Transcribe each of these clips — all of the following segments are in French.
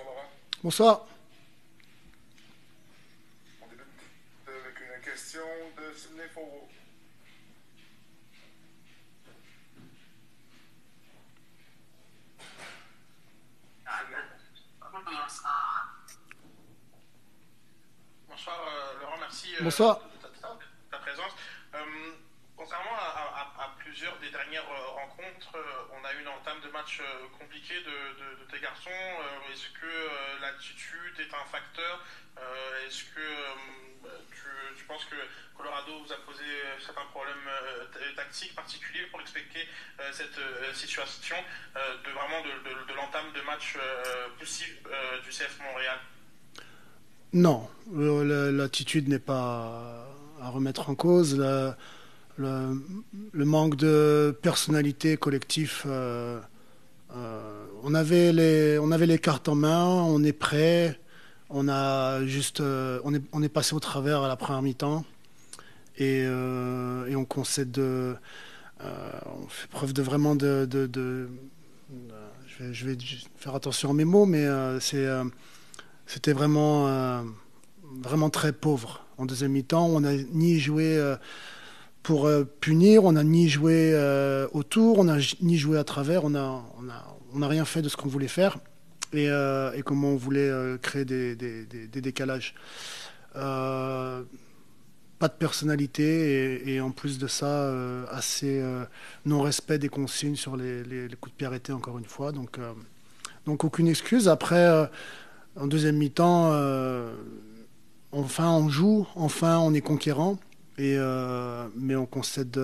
Laurent. Bonsoir. On débute avec une question de Sidney Fauveau. Bonsoir Laurent, merci Bonsoir. de ta présence. Contrairement à plusieurs des dernières rencontres, on a eu une entame de match compliquée de tes garçons. Est-ce que l'attitude est un facteur? Est-ce que tu penses que Colorado vous a posé certains problèmes tactiques particuliers pour expliquer cette situation de l'entame de match possible du CF Montréal? Non, l'attitude n'est pas à remettre en cause. Le, le manque de personnalité collective, on avait les cartes en main, on est prêt, on est passé au travers à la première mi-temps et on concède on fait preuve de vraiment je vais faire attention à mes mots, mais c'était vraiment très pauvre. En deuxième mi-temps, on n'a ni joué pour punir, on n'a ni joué autour, on n'a ni joué à travers, on n'a rien fait de ce qu'on voulait faire et comment on voulait créer des décalages. Euh, Pas de personnalité et en plus de ça, assez non-respect des consignes sur les coups de pied arrêtés encore une fois. Donc aucune excuse. Après, en deuxième mi-temps, enfin on joue, enfin on est conquérant, mais on concède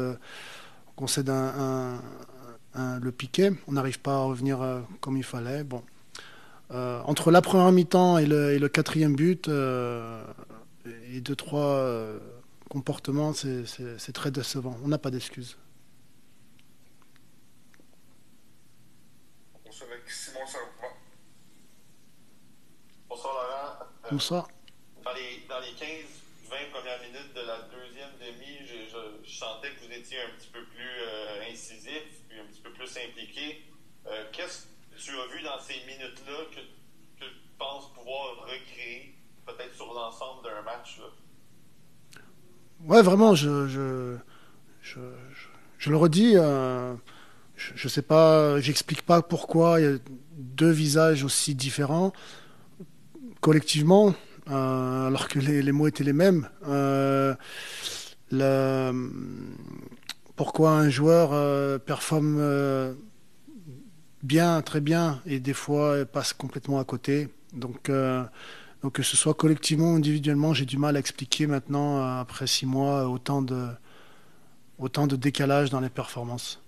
le piqué. On n'arrive pas à revenir comme il fallait. Bon. Entre la première mi-temps et le quatrième but, et deux, trois comportements, c'est très décevant. On n'a pas d'excuses. On poursuit avec Simon Saint-Laurent. Bonsoir Laurent. Bonsoir. Dans les 15-20 premières minutes de la deuxième demi, je sentais que vous étiez un petit peu plus incisif, puis un petit peu plus impliqué. Qu'est-ce que tu as vu dans ces minutes-là que tu penses pouvoir recréer, peut-être sur l'ensemble d'un match là? Ouais, vraiment, je le redis. Je sais pas, j'explique pas pourquoi il y a deux visages aussi différents collectivement, alors que les mots étaient les mêmes. Le- Pourquoi un joueur performe bien, très bien, et des fois passe complètement à côté. Donc que ce soit collectivement ou individuellement, j'ai du mal à expliquer maintenant, après 6 mois, autant de décalage dans les performances.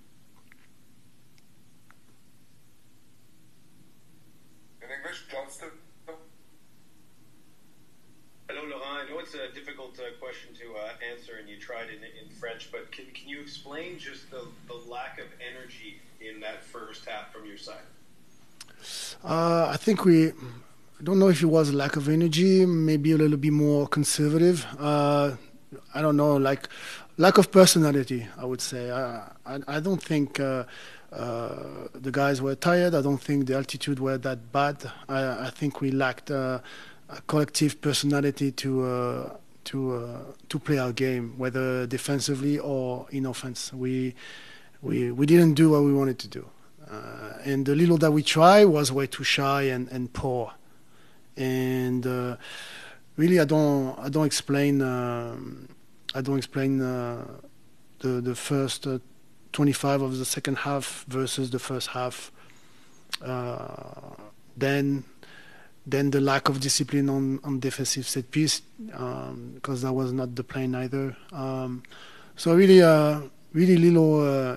In English, Johnston. Hello, Laurent. I know it's a difficult question to answer, and you tried in French, but can you explain just the lack of energy in that first half from your side? I think I don't know if it was a lack of energy, maybe a little bit more conservative. I don't know, like lack of personality, I would say. I don't think the guys were tired. I don't think the altitude were that bad. I think we lacked a collective personality to play our game, whether defensively or in offense. We didn't do what we wanted to do. And the little that we tried was way too shy and poor. And really, I don't explain the first 25 of the second half versus the first half. Then the lack of discipline on defensive set piece, because that was not the plan either. So really little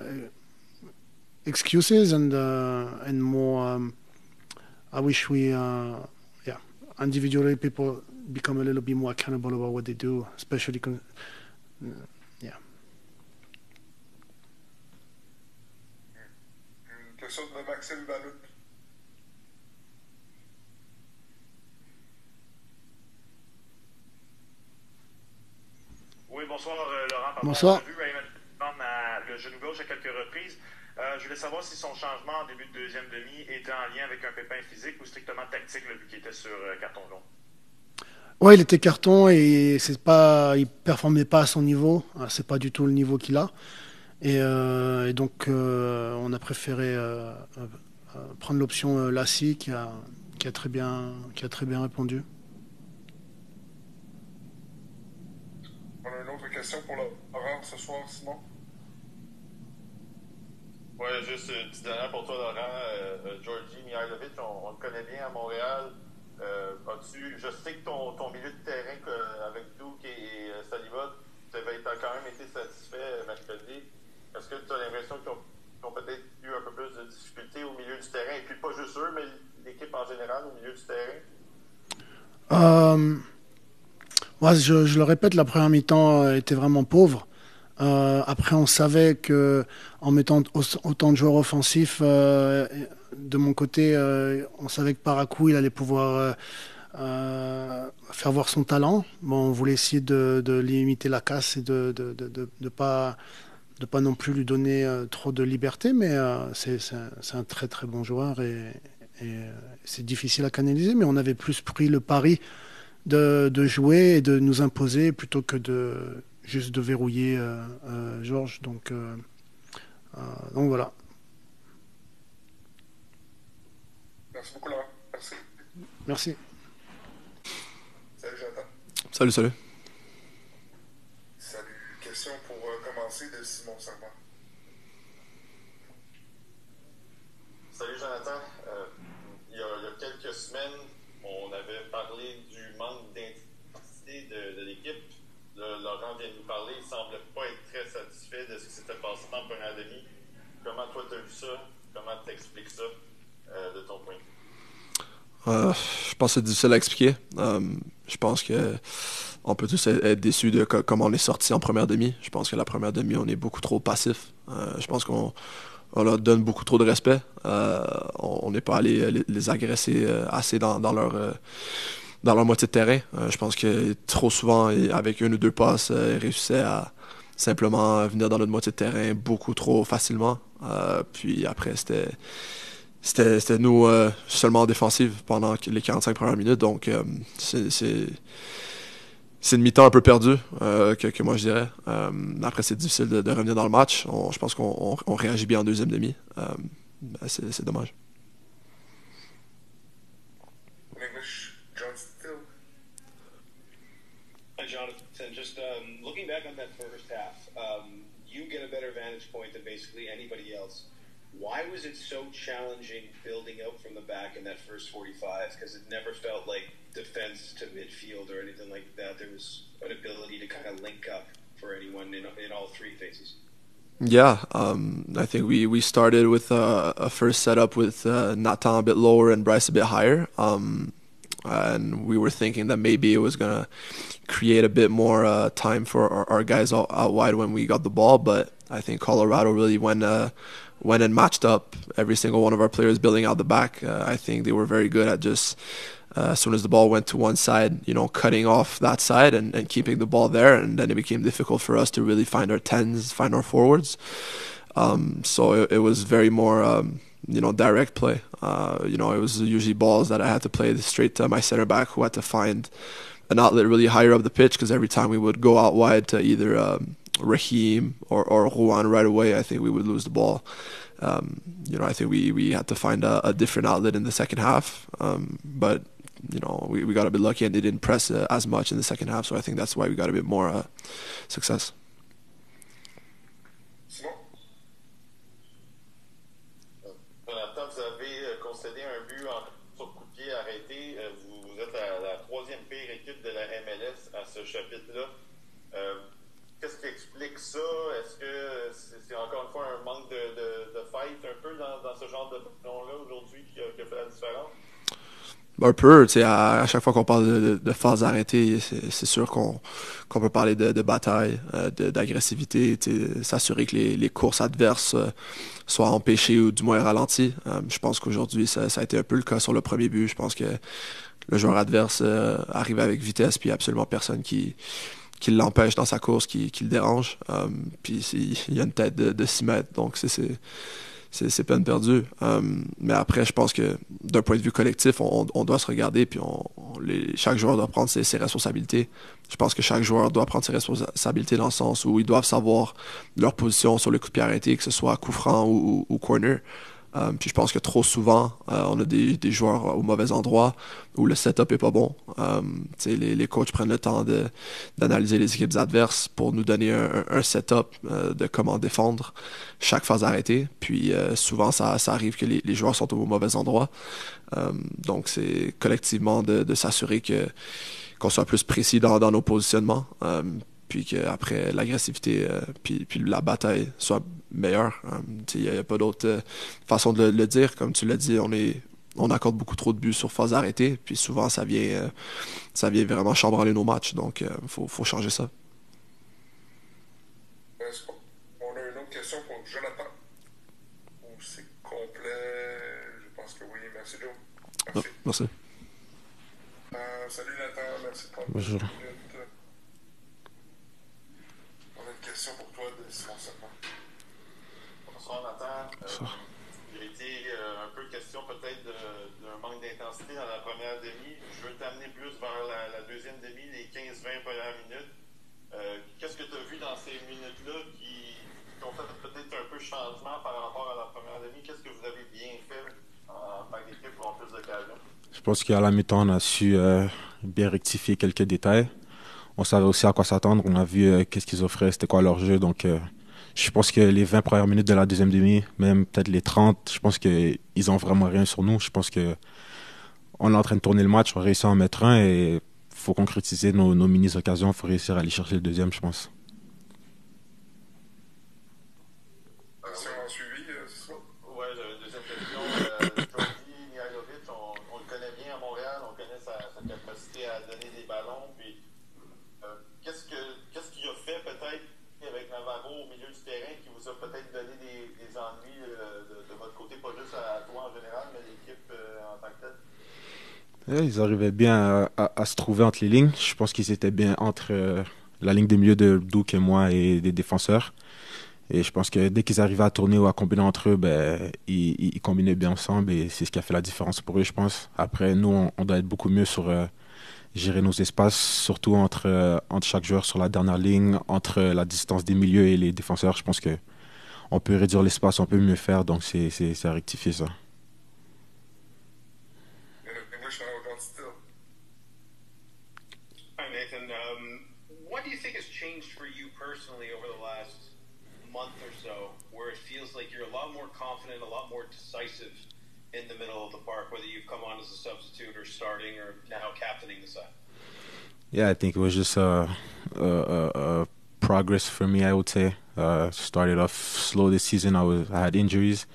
excuses and more. I wish individually people become a little bit more accountable about what they do, especially. Yeah. Une question de Maxime Balout. Oui, bonsoir Laurent. Pardon, Bonsoir. on a vu Raymond prendre le genou gauche à quelques reprises. Je voulais savoir si son changement en début de deuxième demi était en lien avec un pépin physique ou strictement tactique, là, vu qu'il était sur carton jaune. Ouais, il était carton et il performait pas à son niveau. C'est pas du tout le niveau qu'il a. Et donc, on a préféré prendre l'option Lassie qui a très bien répondu. On a une autre question pour Laurent ce soir, Simon. Oui, juste une petite dernière pour toi, Laurent. Georgi Mihailovic, on le connaît bien à Montréal. Je sais que ton milieu de terrain avec Duke et Saliba, tu avais quand même été satisfait mercredi. Est-ce que tu as l'impression qu'ils ont peut-être eu un peu plus de difficultés au milieu du terrain? Et puis pas juste eux, mais l'équipe en général au milieu du terrain? Ouais, je le répète, la première mi-temps était vraiment pauvre. Après, on savait que en mettant autant de joueurs offensifs de mon côté, on savait que par à coup, il allait pouvoir faire voir son talent. Bon, on voulait essayer de limiter la casse et de pas non plus lui donner trop de liberté, mais c'est un très très bon joueur et c'est difficile à canaliser, mais on avait plus pris le pari de jouer et de nous imposer plutôt que juste de verrouiller Georges. Donc voilà. Merci beaucoup, Laurent. Merci. Merci. Salut, Jonathan. Salut. Salut. Question pour commencer de Simon Serment. Salut, Jonathan. Il y a quelques semaines, on avait parlé du manque d'intensité de l'équipe. Laurent vient de nous parler. Il ne semble pas être très satisfait de ce qui s'était passé en première demi. Comment toi tu as vu ça? Comment tu expliques ça de ton point de vue? Je pense que c'est difficile à expliquer. Je pense que on peut tous être déçus de comment on est sorti en première demi. Je pense que la première demi, on est beaucoup trop passif. Je pense qu'on leur donne beaucoup trop de respect. On n'est pas allé les agresser assez dans leur moitié de terrain. Je pense que trop souvent, avec une ou deux passes, ils réussissaient à simplement venir dans notre moitié de terrain beaucoup trop facilement. Puis après, c'était nous seulement en défensive pendant les 45 premières minutes. Donc, c'est une mi-temps un peu perdue, que moi je dirais. Après, c'est difficile de revenir dans le match. Je pense qu'on réagit bien en deuxième demi. C'est dommage. Jonathan, just looking back on that first half, you get a better vantage point than basically anybody else. Why was it so challenging building up from the back in that first 45? Because it never felt like defense to midfield or anything like that. There was an ability to kind of link up for anyone in all three phases. Yeah, I think we started with a first setup with Nathan a bit lower and Bryce a bit higher. And we were thinking that maybe it was going to create a bit more time for our guys out wide when we got the ball. But I think Colorado really went and matched up every single one of our players building out the back. I think they were very good at just as soon as the ball went to one side, cutting off that side and keeping the ball there. And then it became difficult for us to really find our tens, find our forwards. So it was very more... direct play. It was usually balls that I had to play straight to my center back, who had to find an outlet really higher up the pitch, because every time we would go out wide to either Raheem or Juan right away, I think we would lose the ball. I think we had to find a different outlet in the second half. But we got a bit lucky and they didn't press as much in the second half, so I think that's why we got a bit more success. Vous avez concédé un but sur coup de pied arrêté. Vous êtes la troisième pire équipe de la MLS à ce chapitre-là. Qu'est-ce qui explique ça? Est-ce que c'est encore une fois un manque de fight un peu dans ce genre de ballon-là aujourd'hui qui a fait la différence? Un peu, à chaque fois qu'on parle de phases arrêtées, c'est sûr qu'on peut parler de bataille, d'agressivité, s'assurer que les courses adverses soient empêchées ou du moins ralenties. Je pense qu'aujourd'hui, ça a été un peu le cas sur le premier but. Je pense que le joueur adverse arrive avec vitesse, puis il n'y a absolument personne qui l'empêche dans sa course, qui le dérange. Puis il y a une tête de 6 mètres, donc c'est peine perdue. Mais après, je pense que d'un point de vue collectif, on doit se regarder, puis chaque joueur doit prendre ses responsabilités. Je pense que chaque joueur doit prendre ses responsabilités dans le sens où ils doivent savoir leur position sur le coup de pied arrêté, que ce soit coup franc ou corner. Puis je pense que trop souvent, on a des joueurs au mauvais endroit où le setup est pas bon. Les coachs prennent le temps d'analyser les équipes adverses pour nous donner un setup de comment défendre chaque phase arrêtée. Puis souvent, ça arrive que les joueurs sont au mauvais endroit. Donc c'est collectivement de s'assurer qu'on soit plus précis dans nos positionnements. Puis qu'après l'agressivité puis la bataille soit meilleure. Il n'y a pas d'autre façon de le dire. Comme tu l'as dit, on accorde beaucoup trop de buts sur phase arrêtée, puis souvent ça vient vraiment chambranler nos matchs. Donc faut changer ça. Est-ce qu'on a une autre question pour Jonathan? Ou c'est complet? Je pense que oui. Merci, Joe. Merci. Merci. Salut Nathan, merci de prendre Bonjour. une minute. On a une question pour toi de Simon Seulement. Bonsoir Nathan. Il a été un peu question peut-être d'un manque d'intensité dans la première demi. Je veux t'amener plus vers la deuxième demi, les 15-20 premières minutes. Qu'est-ce que tu as vu dans ces minutes-là qui ont fait peut-être un peu changement par rapport à la première demi? Qu'est-ce que vous avez bien fait en tant qu'équipe pour en plus d'occasion? Je pense qu'à la mi-temps, on a su bien rectifier quelques détails. On savait aussi à quoi s'attendre. On a vu qu'est-ce qu'ils offraient, c'était quoi leur jeu. Donc, je pense que les 20 premières minutes de la deuxième demi, même peut-être les 30, je pense qu'ils n'ont vraiment rien sur nous. Je pense qu'on est en train de tourner le match, on a réussi à en mettre un et il faut concrétiser nos mini-occasions. Il faut réussir à aller chercher le deuxième, je pense. Si on a suivi, c'est ça? Oui, deuxième question. Jordi Mihailovic, on le connaît bien à Montréal, on connaît sa capacité à donner des ballons. Puis, qu'est-ce qu'il a fait peut-être avec Navarro au milieu du terrain qui vous a peut-être donné des ennuis de votre côté, pas juste à toi en général, mais l'équipe en tant que telle? Ils arrivaient bien à se trouver entre les lignes. Je pense qu'ils étaient bien entre la ligne de milieu de Duke et moi et des défenseurs. Et je pense que dès qu'ils arrivaient à tourner ou à combiner entre eux, ils combinaient bien ensemble et c'est ce qui a fait la différence pour eux, je pense. Après, nous, on doit être beaucoup mieux sur gérer nos espaces, surtout entre chaque joueur sur la dernière ligne, entre la distance des milieux et les défenseurs. Je pense qu'on peut réduire l'espace, on peut mieux faire, donc c'est à rectifier ça. English now, John Still. Hi, Nathan. What do you think has changed for you personally over the last month or so, where it feels like you're a lot more confident, a lot more decisive in the middle of the park, whether you've come on as a substitute or starting or now captaining the side? Yeah, I think it was just progress for me, I would say. Started off slow this season. I had injuries,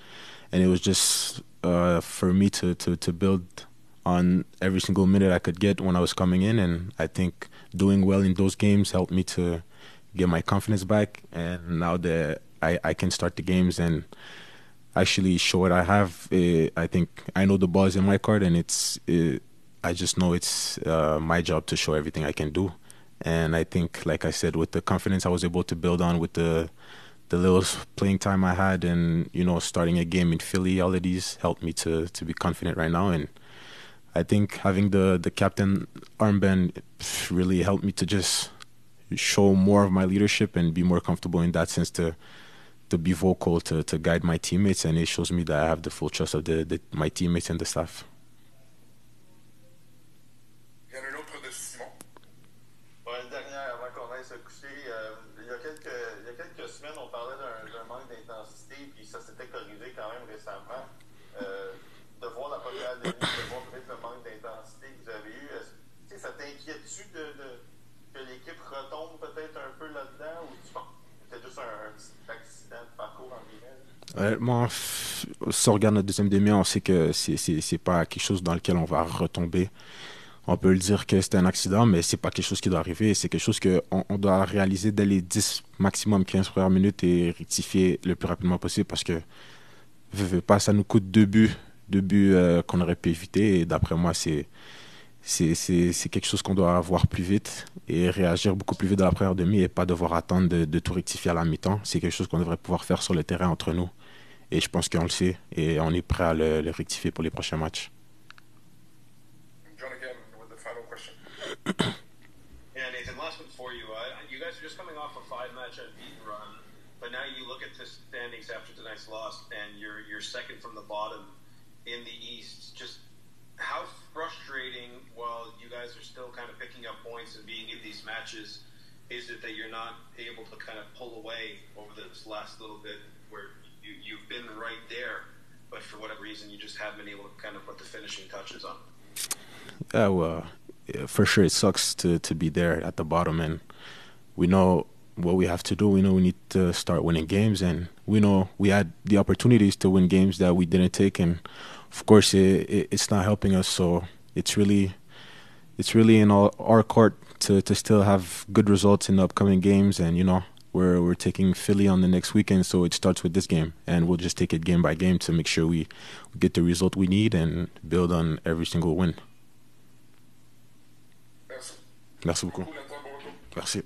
and it was just for me to build on every single minute I could get when I was coming in, and I think doing well in those games helped me to get my confidence back. And now that I can start the games and actually show what I have, I think I know the ball is in my court, and I just know it's my job to show everything I can do. And I think, like I said, with the confidence I was able to build on, with the little playing time I had, and starting a game in Philly, all of these helped me to be confident right now. And I think having the captain armband really helped me to just show more of my leadership and be more comfortable in that sense to be vocal, to guide my teammates, and it shows me that I have the full trust of my teammates and the staff. Il y en a une autre de Simon. Une dernière avant qu'on aille se coucher. Il y a quelques semaines, on parlait d'un manque d'intensité, puis ça s'était corrigé quand même récemment. De voir la première demi, de voir peut-être le manque d'intensité que vous avez eu, ça t'inquiète-tu que l'équipe retombe peut-être un peu là-dedans, ou tu penses que c'était juste un petit accident de parcours en guillemets? Moi, si on regarde notre deuxième demi, on sait que c'est pas quelque chose dans lequel on va retomber. On peut le dire que c'était un accident, mais c'est pas quelque chose qui doit arriver. C'est quelque chose qu'on doit réaliser dès les 10, maximum 15 premières minutes et rectifier le plus rapidement possible, parce que ça nous coûte deux buts qu'on aurait pu éviter. Et d'après moi, c'est c'est quelque chose qu'on doit voir plus vite et réagir beaucoup plus vite dans la première demi et pas devoir attendre de tout rectifier à la mi-temps. C'est quelque chose qu'on devrait pouvoir faire sur le terrain entre nous. Et je pense qu'on le sait et on est prêt à le rectifier pour les prochains matchs. John again with the final question. Yeah, Nathan, last one for you. You guys are just coming off a 5-match unbeaten run, but now you look at the standings after tonight's loss, and you're second from the bottom in the East. Just how frustrating, while you guys are still kind of picking up points and being in these matches, is it that you're not able to kind of pull away over this last little bit where you've been right there, but for whatever reason you just haven't been able to kind of put the finishing touches on? Yeah, well, for sure it sucks to be there at the bottom, and we know what we have to do. We know we need to start winning games, and we know we had the opportunities to win games that we didn't take, and of course it's not helping us. So it's really in our court to still have good results in the upcoming games, and we're taking Philly on the next weekend, so it starts with this game, and we'll just take it game by game to make sure we get the result we need and build on every single win. Merci. Merci beaucoup. Merci.